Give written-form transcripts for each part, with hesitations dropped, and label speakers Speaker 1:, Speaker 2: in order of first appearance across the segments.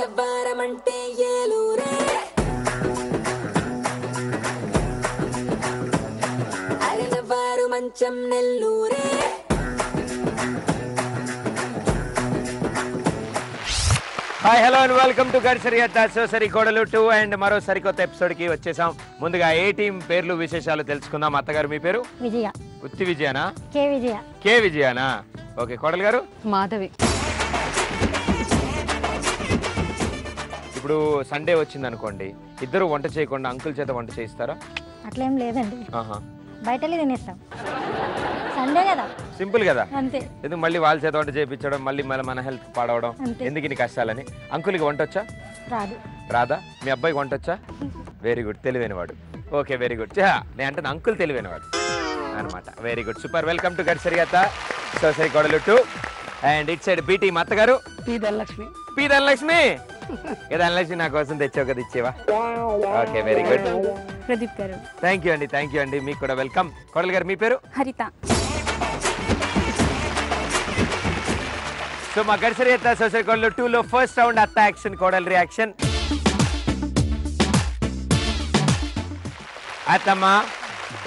Speaker 1: ఎవ్వారమంటే ఏలూరే అరనవారు మంచం నెల్లూరే
Speaker 2: hi hello and welcome to గడిసరి అత్త సోసరి కోడలు 2 అండ్ మరో సరికొత్త ఎపిసోడ్ కి వచ్చేసాం. ముందుగా ఏ టీం పేర్లు విశేషాలు తెలుసుకుందాం. అత్తగారు మీ పేరు?
Speaker 3: విజయ.
Speaker 2: ఉత్తి విజయనా?
Speaker 3: కే
Speaker 2: విజయనా? ఓకే. కోడలు గారు?
Speaker 4: మాధవి.
Speaker 2: ఇప్పుడు సండే వచ్చింది అనుకోండి, ఇద్దరు వంట చేయకుండా అంకుల్ చేత వంట చేయిస్తారా?
Speaker 3: అట్లేం లేదండి,
Speaker 2: ఆహా,
Speaker 3: బయటలే తినేస్తాం. సండే కదా,
Speaker 2: సింపుల్ కదా.
Speaker 3: అంతే.
Speaker 2: ఎందుకు మళ్ళీ వాళ్ళ చేత వంట చేయించడం, మళ్ళీ మన హెల్త్ పాడవడం, ఎందుకు ఇన్ని కష్టాలని? అంకుల్కి వంట వచ్చా?
Speaker 3: రాదు.
Speaker 2: రాదా? మీ అబ్బాయికి వంట వచ్చా? వెరీ గుడ్, తెలివైనవాడు. Okay, very good. నేను అంటే అంకుల్ తెలివైనవాడు అనమాట. Very good, super. Welcome to గడిసరి అత్త సోసరి కోడలు 2 అండ్ ఇట్ సైడ్ బీటీ అత్తగారు
Speaker 4: పి ధనలక్ష్మి.
Speaker 2: ధనలక్ష్మి నా కోసం తెచ్చావు కదా, ఇచ్చేవా? Okay, very good.
Speaker 4: ప్రదీప్ గారు.
Speaker 2: థ్యాంక్ యూ అండి. మీకు కూడా వెల్కమ్. కోడలు గారు మీ పేరు?
Speaker 4: హరిత.
Speaker 2: సో మా గడిసరి అత్త సోసరి కోడలు 2 లో ఫస్ట్ రౌండ్ అత్త యాక్షన్, కోడలు రియాక్షన్. అత్తమ్మ,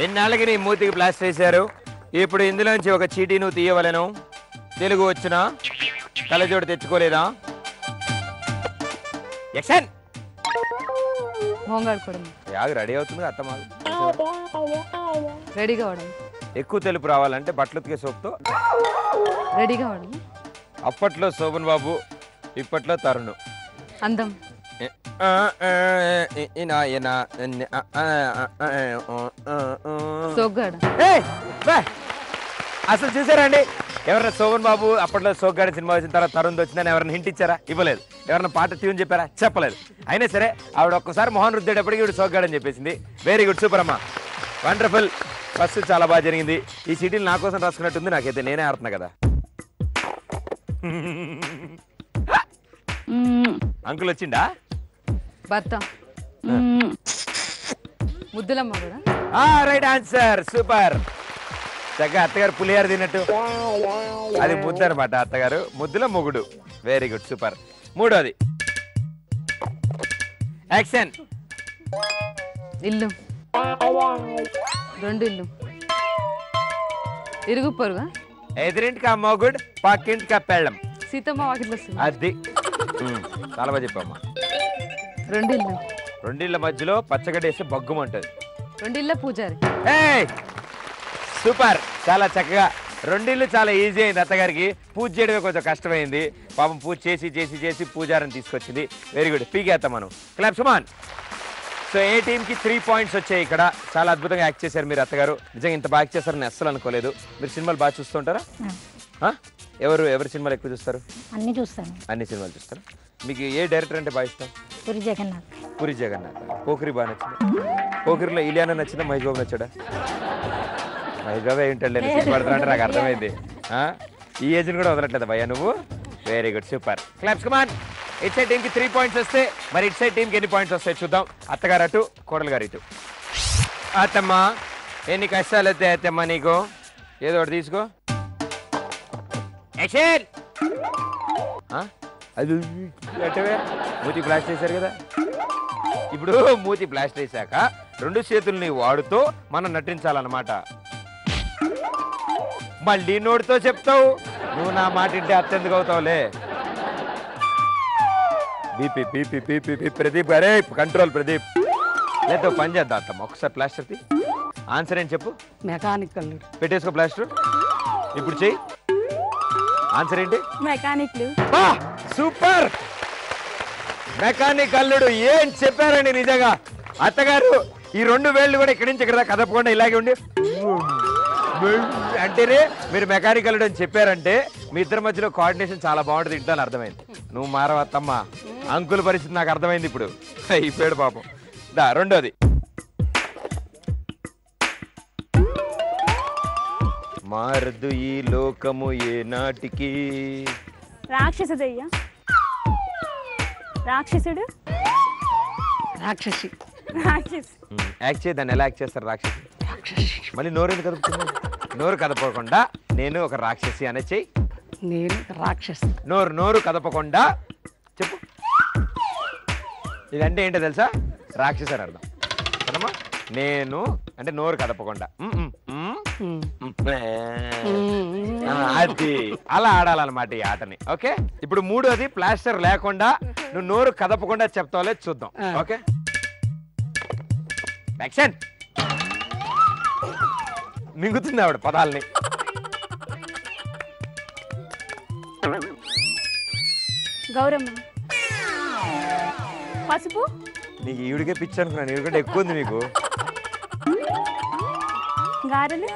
Speaker 2: ఎన్నాళ్ళకి నీ మూతికి ప్లాస్టర్ వేశారు. ఇప్పుడు ఇందులోంచి ఒక చీటీ నువ్వు తీయవలను. తెలుగు వచ్చినా? కళ్ళజోడు తెచ్చుకోలేదా? యాక్షన్.
Speaker 4: మోంగాడుకోవడం.
Speaker 2: యాగ రెడీ అవుతుంది అత్తమ్మ.
Speaker 4: రెడీగా అవడం.
Speaker 2: ఎక్కువ తెలుపు రావాలంటే బట్టలు ఉతికే సోప్తో
Speaker 4: రెడీగా అవడం.
Speaker 2: అప్పట్లో శోభన్ బాబు, ఇప్పట్లో తరుణ్.
Speaker 4: అందం. సోగ్గాడు.
Speaker 2: అసలు చూసారండి, ఎవరైనా శోభన్ బాబు అప్పట్లో సోగ్గాడి సినిమా వచ్చిన తర్వాత తరుణ్ వచ్చిందని ఎవరైనా హింట్ ఇచ్చారా? ఇవ్వలేదు. ఎవరైనా పాట ట్యూన్ చెప్పారా? చెప్పలేదు. అయినా సరే ఆవిడ ఒక్కసారి మొహన్ రుద్దేటప్పటికి ఇవి సోగ్గాడని చెప్పేసింది. వెరీ గుడ్, సూపర్ అమ్మా, వండర్ఫుల్. ఫస్ట్ చాలా బాగా జరిగింది. ఈ సిటీలు నా కోసం రాసుకున్నట్టుంది. నాకైతే నేనే ఆడుతున్నా కదా. అంకుల్ వచ్చిండా?
Speaker 4: భర్త. ముద్దులమ్మ కూడా.
Speaker 2: Right answer, super. చక్కగా అత్తగారు పులిహార తిన్నట్టు అది ముద్దు అనమాట. అత్తగారు ముద్దుల మొగుడు. Very good, super. మూడోది యాక్షన్.
Speaker 4: ఇల్లు. 2 ఇల్లు. ఇరుగు పొరుగా.
Speaker 2: ఎదురింటికి మొగుడు, పక్కింటికి పెళ్ళం.
Speaker 4: సీతమ్మ వాకిట్లో.
Speaker 2: అది చాలా బాగా చెప్పమ్మా.
Speaker 4: 2 ఇల్లు.
Speaker 2: 2 ఇళ్ళ మధ్యలో పచ్చగడ్డేసి బగ్గుమంటది.
Speaker 4: 2 ఇళ్ళ పూజారి.
Speaker 2: సూపర్, చాలా చక్కగా. 2 ఇళ్ళు చాలా ఈజీ అయింది అత్తగారికి. పూజ చేయడమే కొంచెం కష్టమైంది. పాపం పూజ చేసి పూజారిని తీసుకొచ్చింది. వెరీ గుడ్, పీకేస్తాం మనం. క్లాప్స్ కమాన్. సో ఏ టీంకి 3 పాయింట్స్ వచ్చాయి. ఇక్కడ చాలా అద్భుతంగా యాక్ట్ చేశారు మీరు అత్తగారు. నిజంగా ఇంత బాగా చేస్తారని అస్సలు అనుకోలేదు. మీరు సినిమాలు బాగా చూస్తుంటారా? ఎవరి సినిమాలు ఎక్కువ చూస్తారు?
Speaker 3: అన్ని చూస్తాను.
Speaker 2: అన్ని సినిమాలు చూస్తారు. మీకు ఏ డైరెక్టర్ అంటే బాగా ఇష్టం?
Speaker 3: పూరి జగన్నాథ్.
Speaker 2: పోకిరి బాగా నచ్చింది. పోకిరిలో ఇలియానా నచ్చిందా, మహేష్ బాబు నచ్చాడా? మహేష్ బాబు ఏంటంటే పడుతున్నా నాకు అర్థమైంది. ఈ ఏజ్ని కూడా వదలట్లేదు భయ్యా నువ్వు. Very good, super. Claps come on. It side టీంకి 3 పాయింట్స్ వస్తే మరి ఇట్ సైడ్ టీంకి ఎన్ని పాయింట్స్ వస్తాయి చూద్దాం. అత్తగారు అటు, కోడలు గారు ఇటు. అత్తమ్మ, ఎన్ని కష్టాలు వస్తాయి అత్తమ్మ నీకు? ఏదో ఒకటి తీసుకో. యాక్షన్. అది మూతి బ్లాస్ట్ వేశారు కదా. ఇప్పుడు మూతి బ్లాస్ట్ వేశాక 2 చేతుల్ని వాడుతూ మనం నటించాలన్నమాట. మళ్ళీ నోటితో చెప్తావు. నువ్వు నా మాట ఇంటే అత్యంతగా అవుతావులే. BP BP BP B. Pradeep గారే కంట్రోల్. ప్రదీప్ లేదా పని చేద్దాం అత్తమ్మ. ఒకసారి ప్లాస్టర్ తీ. ఆన్సర్ ఏంటి చెప్పు.
Speaker 4: మెకానికల్.
Speaker 2: పెట్టేసుకో ప్లాస్టర్. ఇప్పుడు చెయ్యి. ఆన్సర్ ఏంటి?
Speaker 4: మెకానిక్లు.
Speaker 2: సూపర్. మెకానిక్ అల్లుడు. ఏం చెప్పారండి నిజంగా. అత్తగారు ఈ 2 వేళ్ళు కూడా ఇక్కడి నుంచి ఇక్కడ కదపకుండా ఇలాగే ఉండి అంటేనే మీరు మెకానిక్ అల్లుడు అని చెప్పారంటే మీ ఇద్దరి మధ్యలో కోఆర్డినేషన్ చాలా బాగుంటుంది. ఇంట్లో అర్థమైంది. నువ్వు మారవత్తమ్మ. అంకుల్ పరిస్థితి నాకు అర్థమైంది ఇప్పుడు. అయిపోయాడు పాపం. రెండోది మారదు ఈ లోకము ఏ నాటికి.
Speaker 5: రాక్షసుడయ్యా. రాక్షసుడు.
Speaker 4: రాక్షసి.
Speaker 2: యాక్ట్ చేయి. దాన్ని ఎలా యాక్ట్ చేస్తారు? రాక్షసి. మళ్ళీ నోరు ఎందుకు కదుపుతుంది? నోరు కదపకుండా నేను ఒక రాక్షసి అనే చెయ్యి.
Speaker 4: నేను రాక్షసి.
Speaker 2: నోరు కదపకుండా చెప్పు. ఇదంటే ఏంటో తెలుసా? రాక్షసు అని అర్థం కదమ్మా. నేను అంటే నోరు కదపకుండా అది అలా ఆడాలన్నమాట ఈ ఆటని. ఓకే, ఇప్పుడు మూడోది ప్లాస్టర్ లేకుండా నువ్వు నోరు కదపకుండా చెప్తావులే చూద్దాం. Okay, action. మింగుతుంది ఆవిడ పదాలని.
Speaker 5: గౌరమ్మ, పసుపు,
Speaker 2: నీకు ఈవిడికే పిచ్చి అనుకున్నాను, ఈవిడికంటే ఎక్కువ ఉంది మీకు.
Speaker 5: గారెలు,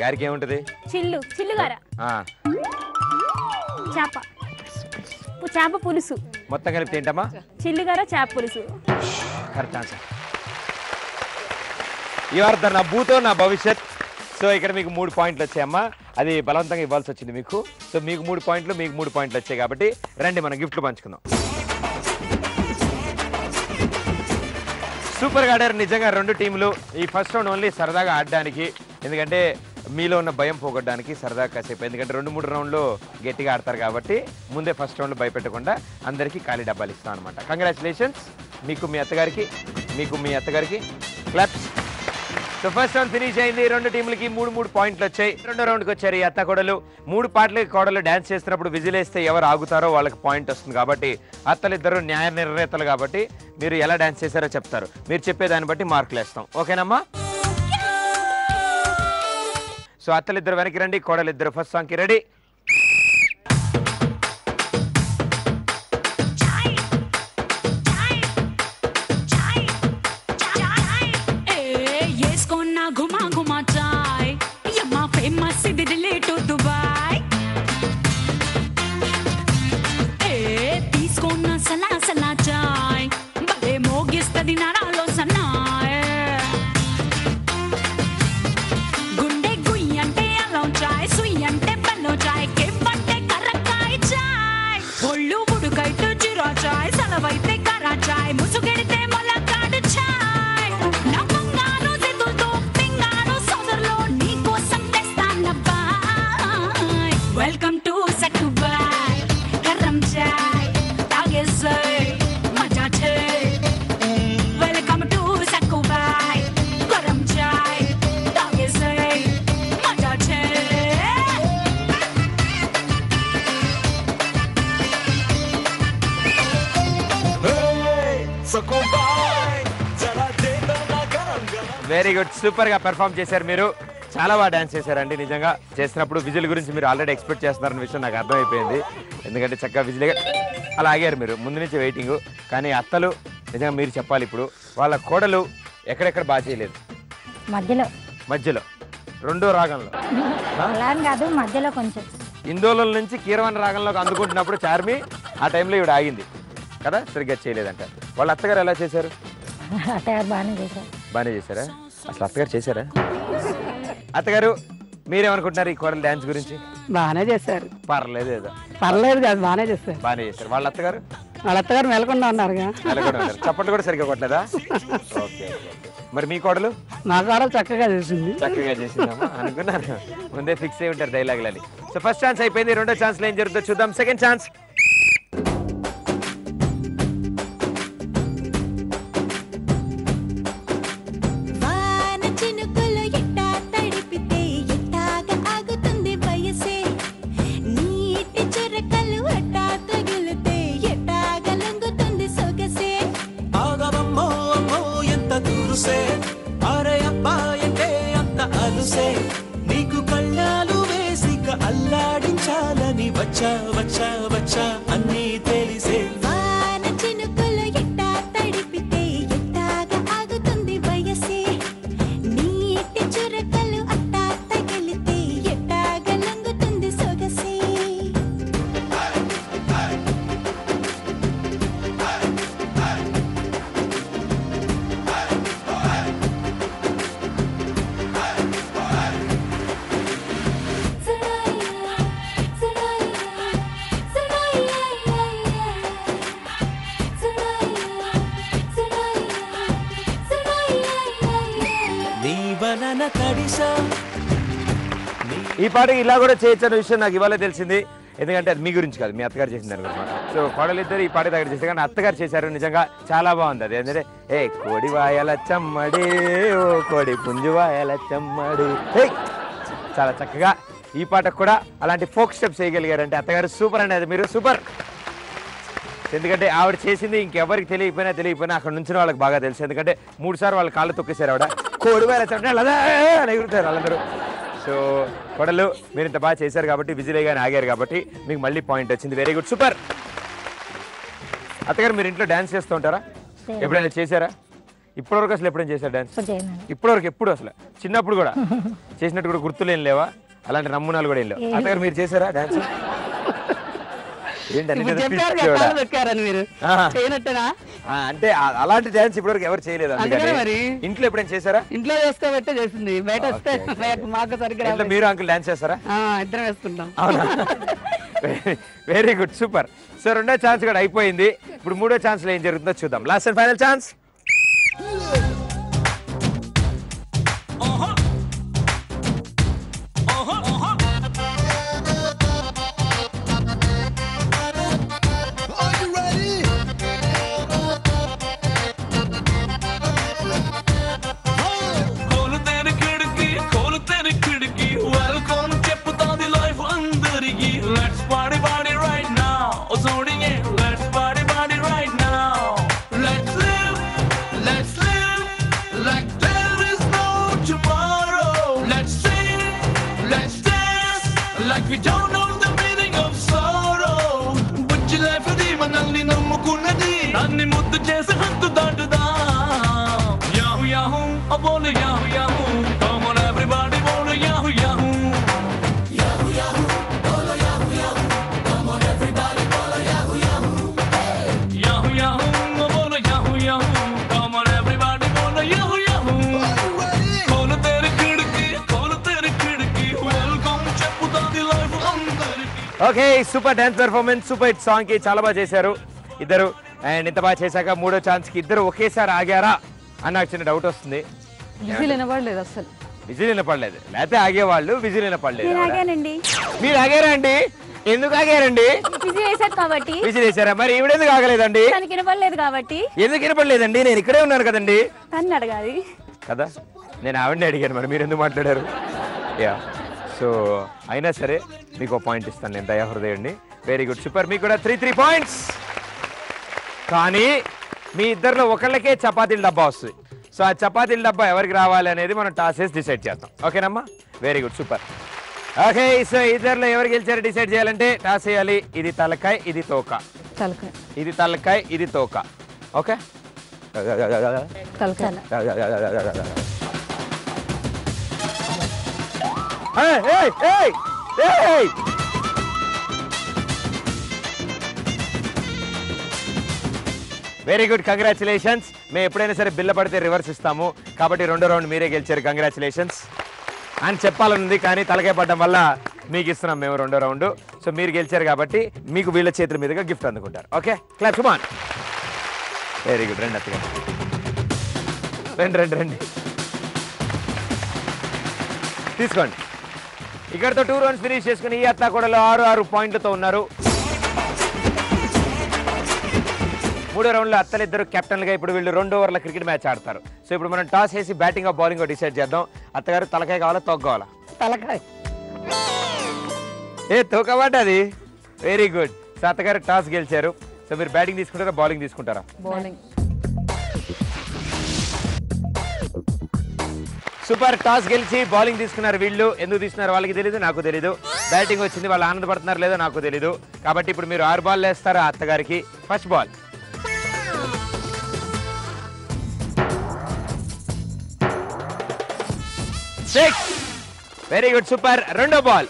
Speaker 2: గారికి ఏముంటది?
Speaker 5: చిల్లు, చిల్లుగార, చేప, చేప పులుసు.
Speaker 2: మొత్తం కలిపి ఏంటమ్మా?
Speaker 5: చిల్లుగార, చేప పులుసు.
Speaker 2: Correct answer. ఇవాళ నా భూతో నా భవిష్యత్. సో ఇక్కడ మీకు 3 పాయింట్లు వచ్చాయమ్మా. అది బలవంతంగా ఇవ్వాల్సి వచ్చింది మీకు. సో మీకు 3 పాయింట్లు, మీకు 3 పాయింట్లు వచ్చాయి కాబట్టి రండి మనం గిఫ్ట్లు పంచుకుందాం. సూపర్గా ఆడారు నిజంగా 2 టీంలు. ఈ ఫస్ట్ రౌండ్ ఓన్లీ సరదాగా ఆడడానికి, ఎందుకంటే మీలో ఉన్న భయం పోగొట్టడానికి సరదాగా కాసేపు. ఎందుకంటే 2-3 రౌండ్లు గట్టిగా ఆడతారు కాబట్టి ముందే ఫస్ట్ రౌండ్లో భయపెట్టకుండా అందరికీ ఖాళీ డబ్బాలు ఇస్తాం అనమాట. కంగ్రాచులేషన్స్ మీకు, మీ అత్తగారికి, మీకు మీ అత్తగారికి. Claps. So first round finish అయింది. 2 టీంలకి 3 పాయింట్లు వచ్చాయి. రెండో రౌండ్కి వచ్చారు ఈ అత్త కోడలు. 3 పాటలకి కోడలు డాన్స్ చేస్తున్నప్పుడు విజిల్ వేస్తే ఎవరు ఆగుతారో వాళ్ళకి పాయింట్ వస్తుంది. కాబట్టి అత్తలిద్దరు న్యాయ నిర్ణేతలు కాబట్టి మీరు ఎలా డాన్స్ చేశారో చెప్తారు. మీరు చెప్పేదాన్ని బట్టి మార్కులు వేస్తాం. ఓకేనమ్మా? సో అత్తలిద్దరు వెనక్కి రండి, కోడలిద్దరు ఫస్ట్ సాంగ్కి రెడీ.
Speaker 6: घुमा घुमा चाय यम्मा फेमस दिल्ली टू दुबई ए తీసుకోన్న సలా సలా చాయ్ బలే మోగిస్తది నరాలో సన్నాయ్ గుండె గుయ్యి అంటే అల్లం చాయ్ సుయ్యి అంటే బెల్లం చాయ్ కెవ్వంటే కర్రకాయ చాయ్ ఒళ్ళు ఉడుకైతే జీరా చాయ్ సలవైతే కరా చాయ్ ముసుగెడితే మొలకాడు చాయ్ నవ్వంగాను దిద్దుతో పింగాను సోదరులో నీకోసం తెస్తాను బాయ్ వెల్కమ్ టు సక్కుబాయ్ గరం చాయ్ తాగేసే మజా చే వెల్కమ్ టు సక్కుబాయ్ గరం చాయ్ తాగేసే మజా చే
Speaker 2: వెరీ గుడ్, సూపర్ గా పెర్ఫామ్ చేశారు మీరు. చాలా బాగా డాన్స్ చేశారండి. నిజంగా చేసినప్పుడు విజిల్ గురించి మీరు ఆల్రెడీ ఎక్స్పెక్ట్ చేస్తున్నారన్న విషయం నాకు అర్థమైపోయింది. ఎందుకంటే చక్కగా విజిల్ అలా ఆగారు మీరు, ముందు నుంచి వెయిటింగ్. కానీ అత్తలు నిజంగా మీరు చెప్పాలి ఇప్పుడు, వాళ్ళ కోడలు ఎక్కడెక్కడ బాగా చేయలేదు.
Speaker 3: మధ్యలో
Speaker 2: మధ్యలో రెండో రాగంలో
Speaker 3: అలా అని కాదు, మధ్యలో కొంచెం
Speaker 2: ఇందోళం నుంచి కీరవాణి రాగంలోకి అందుకుంటున్నప్పుడు చార్మి ఆ టైంలో ఇవిడ ఆగింది కదా, సరిగ్గా చేయలేదంట. వాళ్ళ అత్తగారు ఎలా చేశారు?
Speaker 3: అత్తగారు బాగానే చేశారు.
Speaker 2: బాగానే చేశారా? అసలు అత్తగారు చేశారా? అత్తగారు మీరేమనుకుంటున్నారు ఈ కోడలు డాన్స్ గురించి?
Speaker 4: బాగానే చేశారు.
Speaker 2: పర్లేదు, ఏదో
Speaker 4: పర్లేదు కాదు, బాగానే చేశారు.
Speaker 2: బాగానే చేశారు. వాళ్ళ అత్తగారు
Speaker 4: వాళ్ళ అత్తగారు మెలకుండా ఉన్నారుగా.
Speaker 2: చప్పట్లు కూడా సరిగ్గా కొట్టలేదా? ఓకే. మరి మీ కోడలు?
Speaker 4: మా కోడలు చక్కగా చేసింది.
Speaker 2: చక్కగా చేసిందమ్మా అనుకున్నాను. ముందే ఫిక్స్ అయి ఉంటారు డైలాగులని. సో ఫస్ట్ ఛాన్స్ అయిపోయింది. రెండో ఛాన్స్ లో ఏం జరుగుతుందో చూద్దాం. Second chance.
Speaker 7: నీకు కళ్ళాలు వేసిక అల్లాడించాలని వచ్చా వచ్చా వచ్చా అన్నీ తెలిసే
Speaker 1: వాన చినుకులు ఎట్టా తడిపితే ఎట్టాగా ఆగుతుంది వయసే నీటి చురకలు అట్టా తగిలితే ఎట్టాగా లంగుతుంది సొగసే
Speaker 2: ఈ పాటకి ఇలా కూడా చేయొచ్చు అన్న విషయం నాకు ఇవాళ తెలిసింది. ఎందుకంటే అది మీ గురించి కాదు, మీ అత్తగారు చేసింది అనమాట. సో కోడలిద్దరు ఈ పాట దగ్గర చేశారు, కానీ అత్తగారు చేశారు. నిజంగా చాలా బాగుంది. అది ఏంటంటే ఏ కోడి వాయల చమ్మడి ఓ కోడి పుంజు వాయల చమ్మడి. చాలా చక్కగా ఈ పాటకు కూడా అలాంటి ఫోక్ స్టెప్స్ చేయగలిగారంటే అత్తగారు సూపర్ అండి. అది మీరు సూపర్. ఎందుకంటే ఆవిడ చేసింది ఇంకెవరికి తెలియకపోయినా అక్కడ నుంచి వాళ్ళకి బాగా తెలుసు. ఎందుకంటే 3 సార్లు వాళ్ళ కాళ్ళు తొక్కేశారు ఆవిడ. కోడి వాయల చమ్మడి అలా ఎగురుతారు వాళ్ళందరూ. సో కొడలు మీరు ఇంత బాగా చేశారు కాబట్టి, విజిలేగానే ఆగారు కాబట్టి మీకు మళ్ళీ పాయింట్ వచ్చింది. Very good, super. అత్తగారు మీరు ఇంట్లో డాన్స్ చేస్తూ ఉంటారా? ఎప్పుడైనా చేశారా? ఇప్పటివరకు అసలు ఎప్పుడైనా చేశారు డాన్స్? ఇప్పటివరకు ఎప్పుడు అసలు? చిన్నప్పుడు కూడా చేసినట్టు కూడా గుర్తులేం లేవా? అలాంటి నమూనాలు కూడా ఏం లేవు. అత్తగారు మీరు చేశారా డాన్స్? అంటే అలాంటి డాన్స్ ఇప్పటివరకు ఎవరు చేయలేదు. ఇంట్లో ఎప్పుడైనా చేశారా?
Speaker 4: ఇంట్లో చేస్తే బట్టే చేసింది, బయట వస్తే మాకు సరిగ్గా.
Speaker 2: మీరు అంకుల్ డాన్స్ చేస్తారా?
Speaker 4: ఇద్దరం వేసుకుంటాం.
Speaker 2: అవునా? Very good, super. సో రెండో ఛాన్స్ కూడా అయిపోయింది. ఇప్పుడు మూడో ఛాన్స్ లో ఏం జరుగుతుందో చూద్దాం. Last and final chance. Okay, super dance performance, super hit song కి చాలా బాగా చేశారు ఇద్దరు. అండ్ ఇంత బాగా చేశాక మూడో ఛాన్స్ కి ఇద్దరు ఒకేసారి ఆగారా అని నాకు చిన్న డౌట్ వస్తుంది.
Speaker 4: విజిల్ వినపడలేదు అసలు.
Speaker 2: విజిల్ వినపడలేదు, లేకపోతే ఆగేవాళ్ళు విజిల్ వినపడలేదు. మీరు ఆగారా అండి? ఎందుకు ఆగారండి?
Speaker 5: విజిల్ వేసారు కాబట్టి.
Speaker 2: విజిల్ వేసారా? మరి ఈవిడెందుకు ఆగలేదండి?
Speaker 5: తనకి వినపడలేదు కాబట్టి.
Speaker 2: ఎందుకు వినపడలేదండి? నేను ఇక్కడే ఉన్నాను కదండి.
Speaker 5: తను అడగాలి
Speaker 2: కదా, నేను ఆవిడని అడిగాను. మరి మీరు ఎందుకు మాట్లాడారు? యా, సో అయినా సరే మీకు పాయింట్ ఇస్తాను నేను, దయా హృదయండి. Very good, super. మీకు కూడా 3 పాయింట్స్. కానీ మీ ఇద్దరిలో ఒకళ్ళకే చపాతీల డబ్బా వస్తుంది. సో ఆ చపాతీల డబ్బా ఎవరికి రావాలి అనేది మనం టాస్ వేసి డిసైడ్ చేద్దాం. ఓకేనమ్మా? Very good, super. Okay, so ఇద్దరిలో ఎవరు గెలిచారో డిసైడ్ చేయాలంటే టాస్ వేయాలి. ఇది తలకాయ, ఇది తోక. ఇది తలకాయ, ఇది తోక. Okay, very good, congratulations. మేము ఎప్పుడైనా సరే బిల్ల పడితే రివర్స్ ఇస్తాము కాబట్టి రెండో రౌండ్ మీరే గెలిచారు. కంగ్రాచులేషన్స్ అని చెప్పాలనుంది, కానీ తలకాయ పడడం వల్ల మీకు ఇస్తున్నాం మేము రెండో రౌండ్. సో మీరు గెలిచారు కాబట్టి మీకు వీళ్ళ చేతుల మీదుగా గిఫ్ట్ అందుకుంటారు. Okay, clap, come on. Very good, రండి అత్తగా, రండి తీసుకోండి. ఇక్కడతో 2 రౌండ్స్ ఫినిష్ చేసుకుని ఈ అత్త కూడా 6 పాయింట్లతో ఉన్నారు. మూడో రౌండ్లో అత్తలిద్దరు కెప్టెన్లుగా ఇప్పుడు వీళ్ళు 2 ఓవర్ల క్రికెట్ మ్యాచ్ ఆడతారు. సో ఇప్పుడు మనం టాస్ వేసి బ్యాటింగ్ బౌలింగ్ డిసైడ్ చేద్దాం. అత్తగారు తలకాయ కావాలా తోక కావాలా?
Speaker 4: తలకాయ.
Speaker 2: తోకమాట అది. Very good. సో అత్తగారు టాస్ గెలిచారు. సో మీరు బ్యాటింగ్ తీసుకుంటారా బౌలింగ్ తీసుకుంటారా?
Speaker 4: బౌలింగ్.
Speaker 2: సూపర్, టాస్ గెలిచి బౌలింగ్ తీసుకున్నారు వీళ్ళు. ఎందుకు తీసుకున్నారు వాళ్ళకి తెలీదు, నాకు తెలీదు. బ్యాటింగ్ వచ్చింది, వాళ్ళు ఆనందపడుతున్నారు లేదో నాకు తెలీదు. కాబట్టి ఇప్పుడు మీరు 6 బాల్ వేస్తారు అత్తగారికి. First ball, six. Very good, super. రెండో బాల్,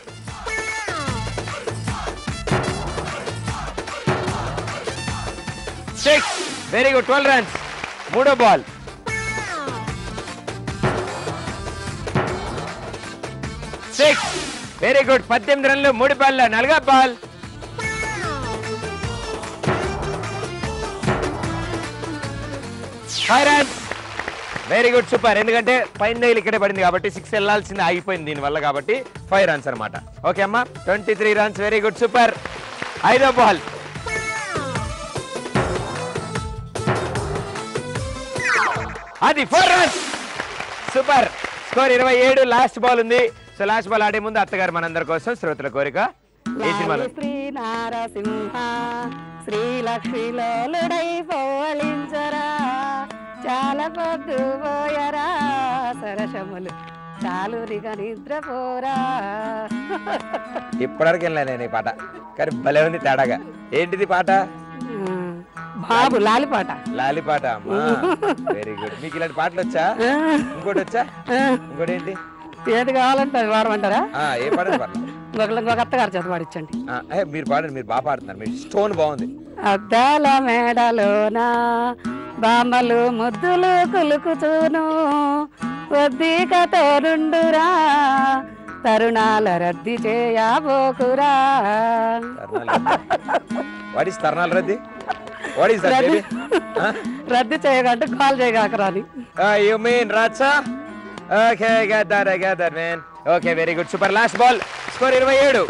Speaker 2: 6. Very good, 12 runs. మూడో బాల్, 6. Very good, 18 రన్లు 3 బాల్లో. నాలుగో ball, 5 runs. Very good super. ఎందుకంటే పైన దగ్గర ఇక్కడే పడింది కాబట్టి 6 వెళ్ళాల్సింది ఆగిపోయింది దీనివల్ల కాబట్టి 5 రన్స్ అనమాట. ఓకే అమ్మా 23 రన్స్. Very good super. 5వ బాల్. అది 4 runs. Super. Score 27. Last ball ఉంది. సో లాస్ట్ బాల్ ఆడే ముందు అత్తగారు మనందరి కోసం శ్రోతల కోరిక ఏ సినిమాలో?
Speaker 4: శ్రీ నారసింహ శ్రీలక్ష్మిలోలుడై పోలించరా చాలా పొద్దు పోయరా సరసములు చాలు నిగ నిద్రపోరా.
Speaker 2: ఇప్పటివరకు వెళ్ళా నేను ఈ పాట, కానీ భలే ఉంది తేడాగా. ఏంటిది పాట?
Speaker 4: బాబు లాలిపాట.
Speaker 2: లాలిపాట. అమ్మా వెరీ గుడ్. మీకు ఇలాంటి పాటలు వచ్చా? ఇంకోటి వచ్చా? ఇంకోటి ఏంటి?
Speaker 4: ఏది కావాలంటే అది వాడమంటారా?
Speaker 2: ఏ పాట పర్లేదు.
Speaker 4: ఇంకొక అత్తగారు చేత పాడించండి.
Speaker 2: మీరు పాడండి, మీరు బాగా పాడుతున్నారు, మీ స్టోన్ బాగుంది.
Speaker 4: అద్దాల మేడలోన బామ్మలు ముద్దులు కులుకుతూను వద్దీకతో నుండురా తరుణాల రద్ది చేయబోకురా.
Speaker 2: వాట్ ఈస్ తరుణాల రద్ది? What is that baby?
Speaker 4: రద్ది చేయగంటే కాల్ చేయగాకరా అని.
Speaker 2: యు మీన్ రచ్చా? Okay get that man. Okay very good super. Last ball. Score 27.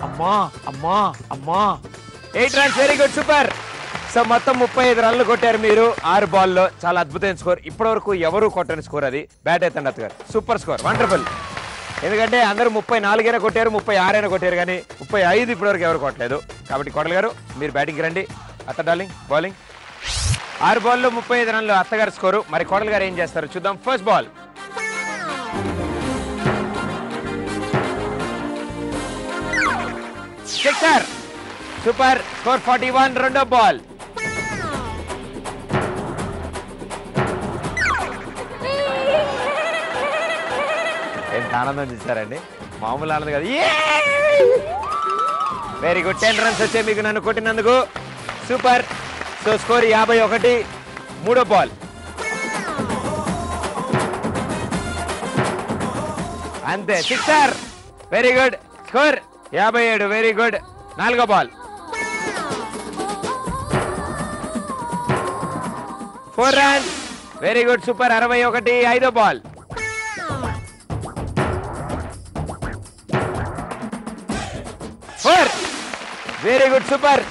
Speaker 2: అమ్మా అమ్మా అమ్మా 8 runs. Very good super. So మొత్తం 35 రన్లు కొట్టారు మీరు 6 బాల్లో. చాలా అద్భుతమైన స్కోర్. ఇప్పటి వరకు ఎవరు కొట్టని స్కోర్ అది. బ్యాట్ ఎత్తండి అత్తగారు. Super score, wonderful. ఎందుకంటే అందరూ 34 అయినా కొట్టారు, 36 అయినా కొట్టారు, కానీ 35 ఇప్పటి వరకు ఎవరు కొట్టలేదు. కాబట్టి కోడలు గారు మీరు బ్యాటింగ్కి రండి. అత్త డార్లింగ్ బౌలింగ్. 6 బాల్లో 35 రన్లు అత్తగారు స్కోరు. మరి కోడలు గారు ఏం చేస్తారు చూద్దాం. First ball. Sixer. Super. Score 41. రెండో బాల్. ఎంత ఆనందం చూస్తారండి, మామూలు ఆనందం కాదు. Very good. 10 రన్స్ వచ్చాయి మీకు నన్ను కొట్టినందుకు. సూపర్. So score 51. మూడో బాల్. అంతే, sixer. Very good. Score 57. Very good. నాలుగో ball. 4 runs. Very good super. 61. ఐదో బాల్. 4. Very good super.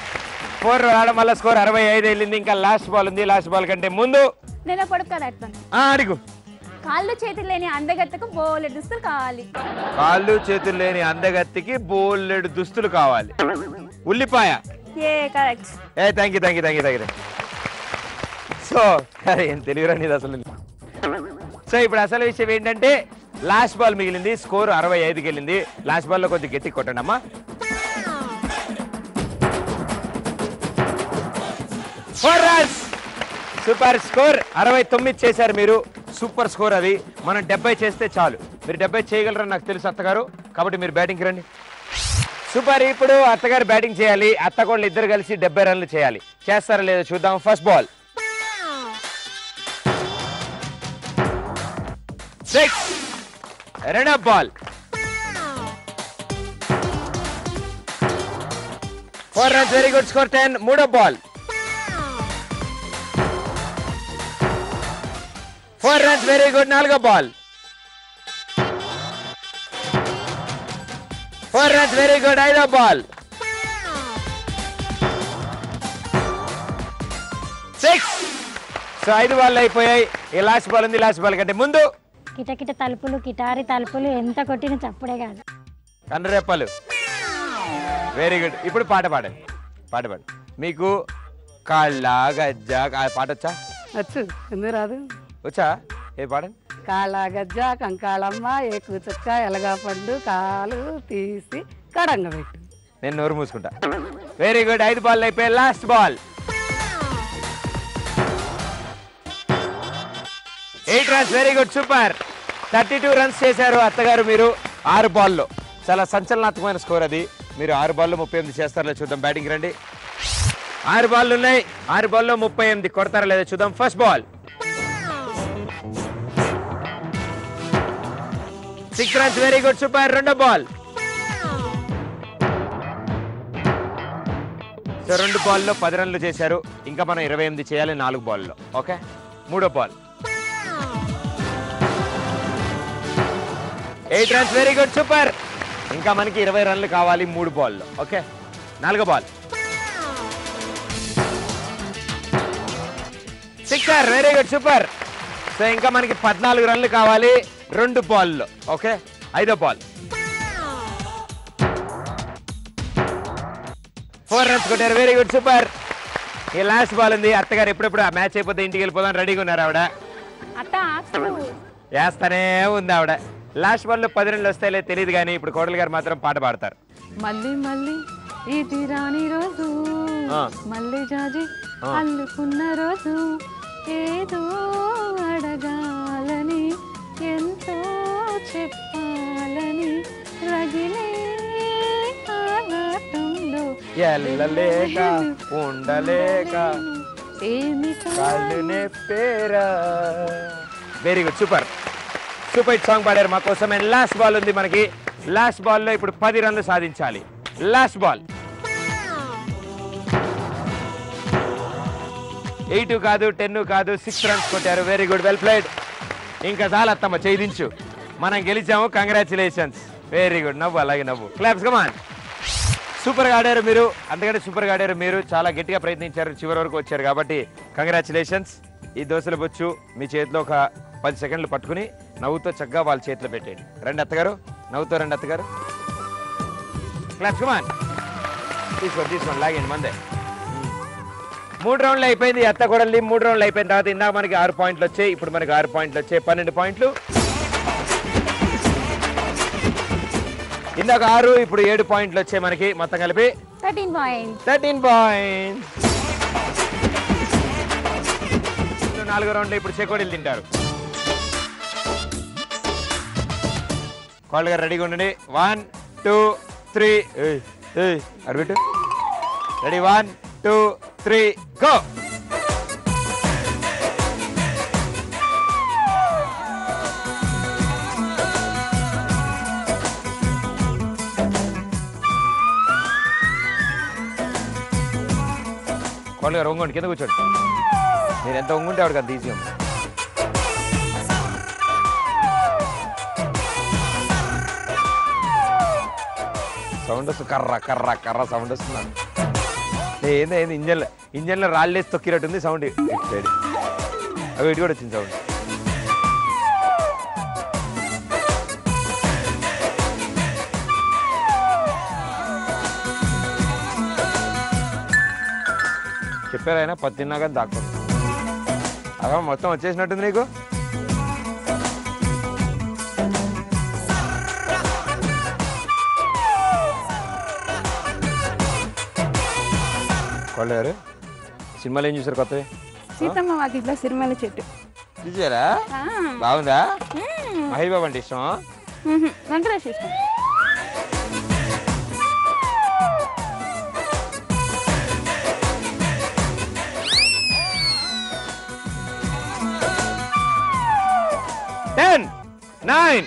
Speaker 2: 4 రావడం వల్ల స్కోర్ 65 వెళ్ళింది. ఇంకా లాస్ట్ బాల్ ఉంది. లాస్ట్ బాల్ కంటే ముందు
Speaker 5: నేను పొడుపు కదా అట్లా
Speaker 2: అడుగు.
Speaker 5: కాళ్ళు చేతులు లేని అందగత్తకు బోలెడు దుస్తులు కావాలి.
Speaker 2: కాళ్ళు చేతులు లేని అందగత్తికి బోలెడు దుస్తులు కావాలి. ఉల్లిపాయ.
Speaker 5: కరెక్ట్.
Speaker 2: Thank you. సో ఏం తెలియరా నీది అసలు. సో ఇప్పుడు అసలు విషయం ఏంటంటే లాస్ట్ బాల్ మిగిలింది. స్కోర్ 65కి వెళ్ళింది. లాస్ట్ బాల్ లో కొద్దిగా గట్టి కొట్టండి అమ్మా. 4 రన్స్. సూపర్. స్కోర్ 69 చేశారు మీరు. సూపర్ స్కోర్ అది. మనం 70 చేస్తే చాలు. మీరు 70 చేయగలరని నాకు తెలుసు అత్తగారు, కాబట్టి మీరు బ్యాటింగ్కి రండి. సూపర్. ఇప్పుడు అత్తగారు బ్యాటింగ్ చేయాలి. అత్తకోళ్ళు ఇద్దరు కలిసి 70 రన్లు చేయాలి. చేస్తారా లేదో చూద్దాం. First ball. 6. రెండో ball. 4 runs. Very good. Score 10. మూడో బాల్. 4 రన్స్. Very good. నాలుగో బాల్. 4 రన్స్. Very good. ఐదో బాల్. 6. సో 5 బాల్ అయిపోయాయి. ఈ లాస్ట్ బాల్ ఉంది. లాస్ట్ బాల్ కంటే ముందు
Speaker 3: కిటకిట తలుపులు కిటారి తలుపులు ఎంత కొట్టిన చప్పుడే కాదు.
Speaker 2: కన్నురెప్పలు. Very good. ఇప్పుడు పాట పాడండి. మీకు కాళ్ళ గజ్జ పాట వచ్చా?
Speaker 4: వచ్చు. ఎందుకు రాదు?
Speaker 2: వచ్చా? ఏ పాడండి.
Speaker 4: కాళ్ళ గజ్జ కంకాళమ్మ ఏకు చుక్క ఎలగా పండు కాలు తీసి కడంగ పెట్టు.
Speaker 2: నేను నోరు మూసుకుంటా. Very good. 5 బాల్ అయిపోయాయి. Last ball. 8 runs. Very good super. 32 runs చేశారు అత్తగారు మీరు 6 బాల్లో. చాలా సంచలనాత్మకమైన స్కోర్ అది. మీరు 6 బాల్లో 38 చేస్తారో చూద్దాం. బ్యాటింగ్ రండి. 6 బాల్ ఉన్నాయి. 6 బాల్లో 38 కొడతారా లేదా చూద్దాం. First ball. 6 runs. Very good super. రెండో బాల్. సో 2 బాల్లో 10 రన్లు చేశారు. ఇంకా మనం 28 చేయాలి 4 బాల్లో. ఓకే, మూడో ball 8 runs. Very good, super. ఇంకా మనకి 20 రన్లు కావాలి 3 బాల్లో. ఓకే, 4వ ball 6. Very good, super. So ఇంకా మనకి 14 రన్లు కావాలి 2 బాల్లో. ఓకే, 5వ బాల్ 4 రన్స్ కొట్టారు. Very good, super. ఈ లాస్ట్ బాల్ ఉంది. అత్తగారు ఎప్పుడెప్పుడు ఆ మ్యాచ్ అయిపోతే ఇంటికి వెళ్ళిపోదాం రెడీగా ఉన్నారు ఆవిడ. వేస్తానే ఉంది ఆవిడ. లాస్ట్ బాల్ లో 10 రన్లు వస్తాయో తెలియదు కానీ ఇప్పుడు కోడలు గారు మాత్రం పాట పాడతారు.
Speaker 4: మళ్ళీ మళ్ళీ ఇది రాని రోజు, మళ్ళీ జాజి అల్లుకున్న రోజు, ఏదో అడగాలని ఎంతో చెప్పాలని రగిలే ఆరాటంలో
Speaker 2: ఎల్లలేక ఉండలేక very good, super. Super hit song పాడారు మా కోసం. అండ్ లాస్ట్ బాల్ ఉంది మనకి. లాస్ట్ బాల్ లో ఇప్పుడు 10 రన్లు సాధించాలి. లాస్ట్ బాల్ 8 కాదు 10 కాదు 6 రన్స్ కొట్టారు. Very good, well played. ఇంకా చాలా అత్తమ్మ చేయించు, మనం గెలిచాము. కంగ్రాచులేషన్స్. వెరీ గుడ్, నవ్వు, అలాగే నవ్వు. క్లాప్స్, కమాన్. సూపర్గా ఆడారు మీరు, అంతకంటే సూపర్గా ఆడారు మీరు. చాలా గట్టిగా ప్రయత్నించారు, చివరి వరకు వచ్చారు కాబట్టి కంగ్రాచులేషన్స్. ఈ దోశల బొచ్చు మీ చేతిలో ఒక 10 సెకండ్లు పట్టుకుని నవ్వుతో చక్కగా వాళ్ళ చేతిలో పెట్టేయండి. రండి అత్తగారు, నవ్వుతో రండి అత్తగారు. క్లాప్స్, కమాన్. తీసుకోండి, లాగండి మందే. 3 రౌండ్లు అయిపోయింది. అత్త కొడల్ని 3 రౌండ్లు అయిపోయిన తర్వాత ఇందాక మనకి 6 పాయింట్లు వచ్చాయి. ఇప్పుడు మనకి 6 పాయింట్లు వచ్చాయి. 12 పాయింట్లు. ఇందాక 6, ఇప్పుడు 7 పాయింట్లు వచ్చాయి మనకి మొత్తం కలిపి
Speaker 5: 13 పాయింట్స్.
Speaker 2: 4 రౌండ్లు ఇప్పుడు చెకోడీలు తింటారు. కోళ్ళ గారు రెడీగా ఉండండి. 1 2 3 అరబిట్టు రెడీ. 1 2 3 గో. కోళ్ళ గారు ఒంగోండి, కింద కూర్చోండి. నేను ఎంత ఒంగుంటే ఆవిడకి అంత ఈజీ. సౌండ్ వస్తుంది, కర్ర కర్ర కర్ర సౌండ్ వస్తుంది. ఏంది ఇంజన్లో రాళ్ళేసి తొక్కినట్టుంది సౌండ్. సైడ్ అవి ఇటు కూడా వచ్చింది సౌండ్. చెప్పారైనా 10 తిన్నా కానీ దాక్కుంది. అలా మొత్తం వచ్చేసినట్టుంది నీకు. కోళ్ళ గారు సినిమాలు ఏం చూసారు కొత్తవి?
Speaker 5: సీతమ్మ వాకిట్లో సిరిమల్ల చెట్టు
Speaker 2: చూసారా? బాగుందా? మహేష్ బాబు అంటే ఇష్టం?
Speaker 5: వెంకటేష్ ఇష్టం.
Speaker 2: Ten, 9.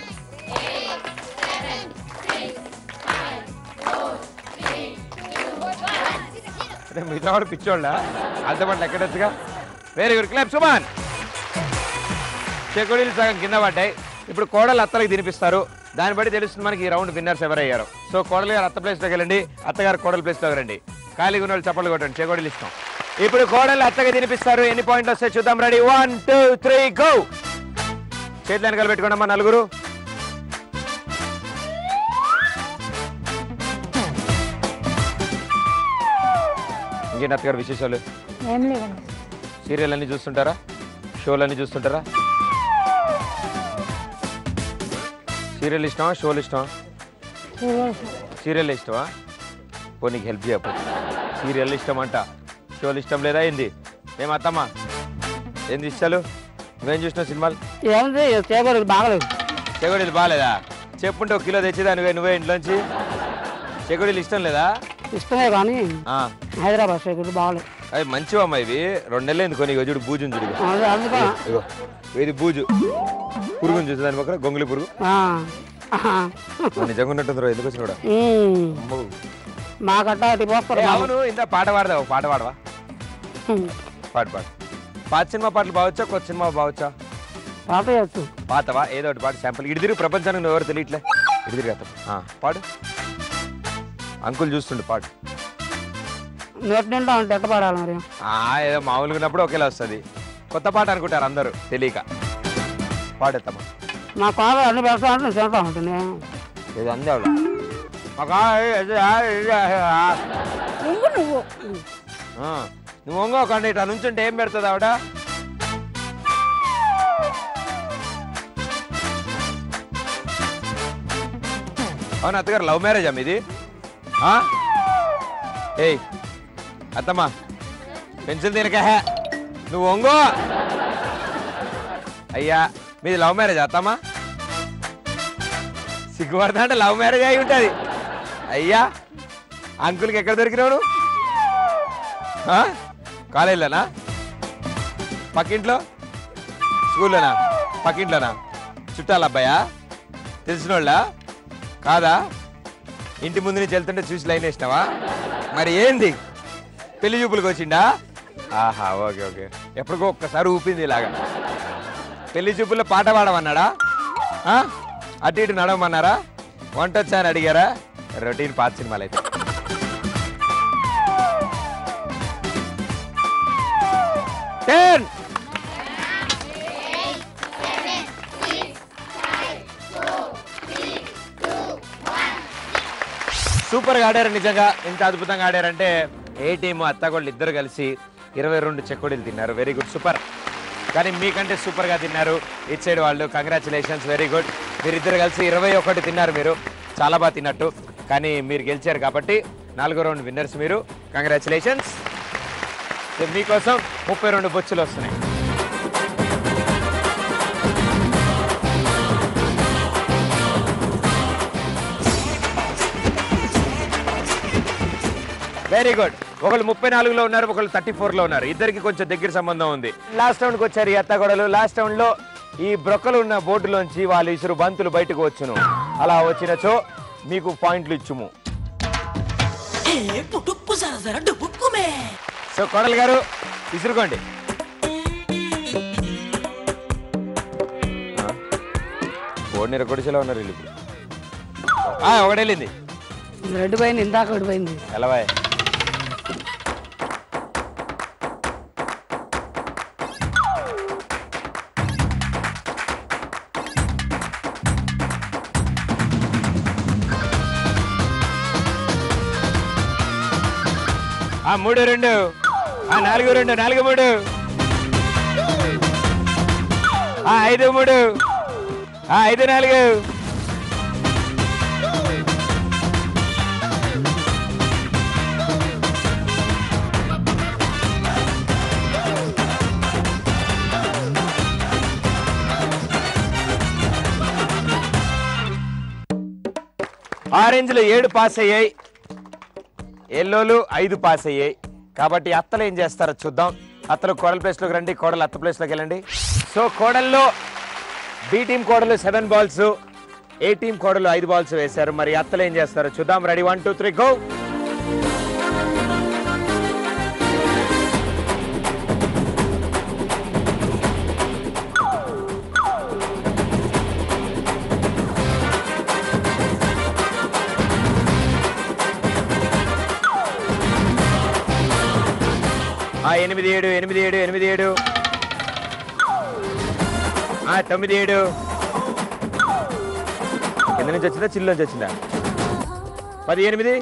Speaker 2: మిగతా వాడు పిచ్చోళ్ళ అర్థపట్ల ఎక్కడొచ్చుగా. Very good, clap, Suman. చెకోడీలు సగం కింద పడ్డాయి. ఇప్పుడు కోడలు అత్తలకి తినిపిస్తారు. దాన్ని బట్టి తెలుస్తుంది మనకి ఈ రౌండ్ విన్నర్స్ ఎవరయ్యారు. సో కోడలు గారు అత్త ప్లేస్లోకి వెళ్ళండి, అత్తగారు కోడల ప్లేస్లోకి రండి. ఖాళీగా ఉన్న వాళ్ళు చప్పట్లు కొట్టండి. చెకోడీలు ఇస్తాం. ఇప్పుడు కోడలు అత్తగా తినిపిస్తారు. ఎన్ని పాయింట్లు వస్తాయి చూద్దాం. Ready, 1 2 3 go. చేతులు వెనకాల పెట్టుకోండి అమ్మా నలుగురు. ఇంకేంటి అత్తగారు విశేషాలు?
Speaker 3: ఏం లేదండి.
Speaker 2: సీరియల్ అన్ని చూస్తుంటారా? షోలు అన్ని చూస్తుంటారా? సీరియల్ ఇష్టమా, షోలు ఇష్టమా? సీరియల్ ఇష్టమా? పో నీకు హెల్ప్ చేయపో. సీరియల్ ఇష్టం అంట, షోలు ఇష్టం లేదా ఏంది? ఏమత్తమ్మా ఏంది ఇష్టాలు? నువ్వేం చూసినావు సినిమాలు?
Speaker 4: ఏముంది, చేగోడీలు బాగలేదు.
Speaker 2: చెకోడీలు బాగాలేదా? చెప్పుంటే 1 కిలో తెచ్చిదా నువ్వే ఇంట్లోంచి? చెకోడీలు ఇష్టం లేదా?
Speaker 4: ఇష్టమే కానీ హైదరాబాద్ చేగోడీలు బాగలేదు.
Speaker 2: అవి మంచివమ్మా. ఇవి 2 నెలలు ఎందుకో నీకు చూడు. బూజు చూడు. ఇగో ఇది బూజు. పురుగుని చూసి దాని పక్కన గొంగులి పురుగు. నిజంగా ఉన్నట్టుంది. ఎందుకు వచ్చిన కూడా
Speaker 4: మా గట్ట అటు పోస్తారు
Speaker 2: అవును ఇంత పాట పాడదావు పాట పాడవా పాడు పాత సినిమా పాటలు బావచ్చా కొత్త సినిమా బావచ్చా
Speaker 4: పాత వచ్చు
Speaker 2: పాతవా ఏదో ఒకటి పాడు శాంపుల్ ఇడిదిరు ప్రపంచానికి నువ్వు ఎవరు తెలియట్లే ఇడిదిరు కదా పాడు అంకుల్ చూస్తుండే పాడు
Speaker 4: నోటి నిండా ఉంటే ఎట్ట పాడాలి మరి
Speaker 2: ఏదో మామూలుగా ఉన్నప్పుడు ఒకేలా వస్తుంది కొత్త పాట అనుకుంటారు అందరూ తెలియక పాడేస్తామా
Speaker 4: మా కాదు అన్ని పెడతా అంటే తింటా ఉంటుంది
Speaker 2: ఇది అందే
Speaker 5: నువ్వు
Speaker 2: నువ్వు ఒంగో కండి ఇట్లా నుంచుంటే ఏం పెడుతుంది ఆవిడ అవును అత్తగారు లవ్ మ్యారేజా మీది ఏయ్ అత్తమ్మా పెన్సిల్ తినక నువ్వు ఒంగో అయ్యా మీది లవ్ మ్యారేజ్ అత్తమ్మా సిగ్గుపడతా అంటే లవ్ మ్యారేజ్ అయి ఉంటుంది అయ్యా అంకుల్కి ఎక్కడ దొరికినావు కాలేజీలోనా పక్కింట్లో స్కూల్లోనా పక్కింట్లోనా చుట్టాల అబ్బాయా తెలిసినోళ్ళ కాదా ఇంటి ముందు నుంచి వెళ్తుంటే చూసి లైన్ వేసినావా మరి ఏంది పెళ్లి చూపులకు వచ్చిండా ఆహా ఓకే ఓకే ఎప్పటికో ఒక్కసారి ఊపింది ఇలాగా పెళ్లి చూపుల్లో పాట పాడమన్నాడా అటు ఇటు నడవమన్నారా వంట వచ్చా అని అడిగారా రొటీన్ పాత సినిమాలు అయితే సూపర్గా ఆడారు నిజంగా ఎంత అద్భుతంగా ఆడారంటే ఏ టీము అత్తగోళ్ళు ఇద్దరు కలిసి 22 చెక్కుడీలు తిన్నారు వెరీ గుడ్ సూపర్ కానీ మీకంటే సూపర్గా తిన్నారు ఇట్ సైడ్ వాళ్ళు కంగ్రాచులేషన్స్ వెరీ గుడ్ మీరిద్దరు కలిసి 21 తిన్నారు మీరు చాలా బాగా తిన్నట్టు కానీ మీరు గెలిచారు కాబట్టి 4వ రౌండ్ విన్నర్స్ మీరు కంగ్రాచులేషన్స్ మీకోసం 32 బొచ్చులు వస్తున్నాయి వెరీ గుడ్ ఒకళ్ళు 34లో ఉన్నారు ఒకళ్ళు 34లో ఉన్నారు ఇద్దరికి కొంచెం దగ్గర సంబంధం ఉంది లాస్ట్ రౌండ్కి వచ్చారు ఈ అత్తగొడలు లాస్ట్ రౌండ్ లో ఈ బ్రొక్కలు ఉన్న బోర్డులోంచి వాళ్ళు ఇసురు బంతులు బయటకు వచ్చును అలా వచ్చినచో మీకు పాయింట్లు ఇచ్చుము సో కొడలు గారు ఇసురుకోండి బోర్డు నిరకొడిచేలా ఉన్నారు వీళ్ళు ఇప్పుడు ఒకటి వెళ్ళింది
Speaker 4: రెడ్డి పోయింది ఇందాక ఒకటి పోయింది
Speaker 2: ఎలా బాయ్ మూడు రెండు 4-2 4-3 5-3 5-4 ఆరెంజ్లు 7 పాస్ అయ్యాయి ఎల్లోలు 5 పాస్ అయ్యాయి కాబట్టి అత్తలు ఏం చేస్తారో చూద్దాం అత్తలు కోడల ప్లేస్లోకి రండి కోడలు అత్త ప్లేస్లోకి వెళ్ళండి సో కోడల్లో బి టీం కోడలు 7 బాల్స్ ఏ టీం కోడలు 5 బాల్స్ వేశారు మరి అత్తలు ఏం చేస్తారో చూద్దాం రెడీ 1 2 3 గో ఎనిమిది 7 8 7 8 7 9 7 కింద నుంచి వచ్చిందా చిల్లు నుంచి వచ్చిందా 10 8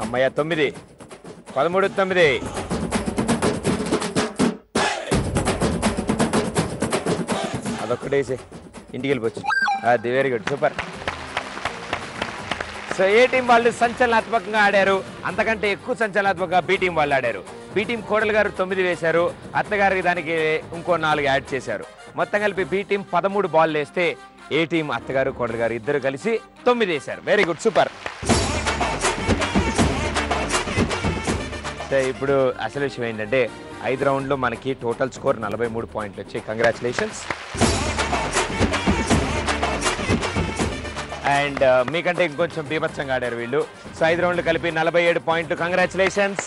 Speaker 2: అమ్మయ్య 9 13 9 అదొక్కటేసి ఇంటికి వెళ్ళిపోవచ్చు అది వెరీ గుడ్ సూపర్ సో ఏ టీం వాళ్ళు సంచలనాత్మకంగా ఆడారు అంతకంటే ఎక్కువ సంచలనాత్మకంగా బి టీం వాళ్ళు ఆడారు బి టీం కోడలు గారు 9 వేశారు అత్తగారికి దానికి ఇంకో 4 యాడ్ చేశారు మొత్తం కలిపి బి టీం 13 బాల్ వేస్తే ఏ టీం అత్తగారు కోడలు గారు ఇద్దరు కలిసి 9 వేశారు. Very good, super. ఇప్పుడు అసలు విషయం ఏంటంటే 5 రౌండ్లో మనకి టోటల్ స్కోర్ 43 పాయింట్లు వచ్చాయి. కంగ్రాచులేషన్స్. అండ్ మీకంటే ఇంకొంచెం బీభత్సంగా ఆడారు వీళ్ళు. సో 5 రౌండ్లు కలిపి 47 పాయింట్లు. కంగ్రాచులేషన్స్.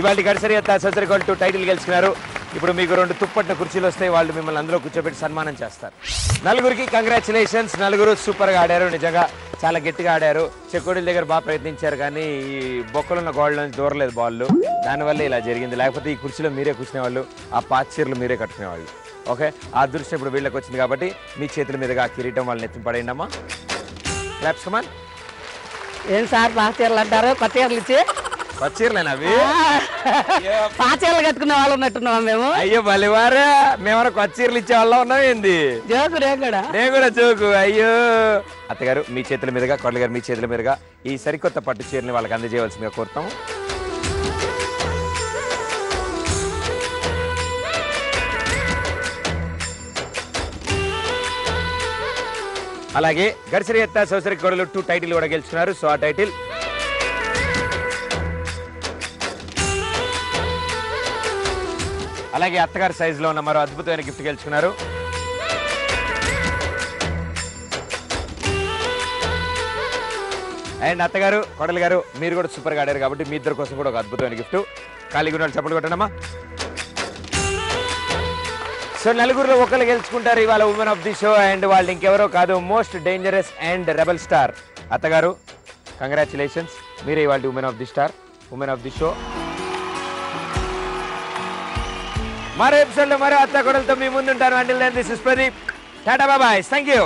Speaker 2: ఇవాళ గడిసరి సొసైటీ 2 టైటిల్ గెలుచుకున్నారు. ఇప్పుడు మీకు 2 తుప్పట్ల కుర్చీలు వస్తాయి. వాళ్ళు మిమ్మల్ని అందులో కూర్చోబెట్టి సన్మానం చేస్తారు. నలుగురికి కంగ్రాచులేషన్స్. నలుగురు సూపర్గా ఆడారు. నిజంగా చాలా గట్టిగా ఆడారు. చెక్కుడుల దగ్గర బాగా ప్రయత్నించారు, కానీ ఈ బొక్కలున్న గోడల నుంచి దూరలేదు బాల్. దానివల్ల ఇలా జరిగింది. లేకపోతే ఈ కుర్చీలో మీరే కూర్చునేవాళ్ళు, ఆ పాచీర్లు మీరే కట్టుకునేవాళ్ళు. ఓకే, ఆ అదృష్టం ఇప్పుడు వీళ్ళకి వచ్చింది కాబట్టి మీ చేతుల మీదుగా ఆ కిరీటం వాళ్ళని ఎత్తి పడేయండి అమ్మా. క్లాప్స్ కమాన్.
Speaker 4: ఏం సార్ పాచీరలు అంటారు? కొత్త చీరలు ఇచ్చి
Speaker 2: పచ్చీర్లేనా అవి?
Speaker 4: పాచీరలు కట్టుకునే వాళ్ళు ఉన్నట్టున్నావా మేము?
Speaker 2: అయ్యో బలివారా, మేమన్నా కొత్త చీరలు ఇచ్చే వాళ్ళ ఉన్నాం ఏంది?
Speaker 4: జోకు
Speaker 2: నేను కూడా జోకు. అయ్యో అత్తగారు మీ చేతుల మీదుగా, కోడలు గారు మీ చేతుల మీదుగా ఈ సరికొత్త పట్టు చీరని వాళ్ళకి అందజేయవలసిందిగా కోరుతాము. అలాగే గడిసరి ఎత్త సోసరి కోడలు 2 టైటిల్ కూడా గెలుచుకున్నారు. సో ఆ టైటిల్ అలాగే అత్తగారి సైజులో ఉన్న మరో అద్భుతమైన గిఫ్ట్ గెలుచుకున్నారు. అండ్ అత్తగారు కోడలు గారు మీరు కూడా సూపర్గా ఆడారు కాబట్టి మీ ఇద్దరు కోసం కూడా ఒక అద్భుతమైన గిఫ్ట్. ఖాళీ గుణాలు చప్పట్లు కొట్టండమ్మా. సో నలుగురులో ఒకరు గెలుచుకుంటారు ఇవాళ women of the show. And వాళ్ళు ఇంకెవరో కాదు, most dangerous and rebel star అత్తగారు. కంగ్రాచులేషన్స్, మీరే ఇవాళ women of the star, women of the show. మరో ఎపిసోడ్లో మరో అత్త కోడలతో మీ ముందుంటాను. Until then this is Pradeep. Ta ta bye. Thank you.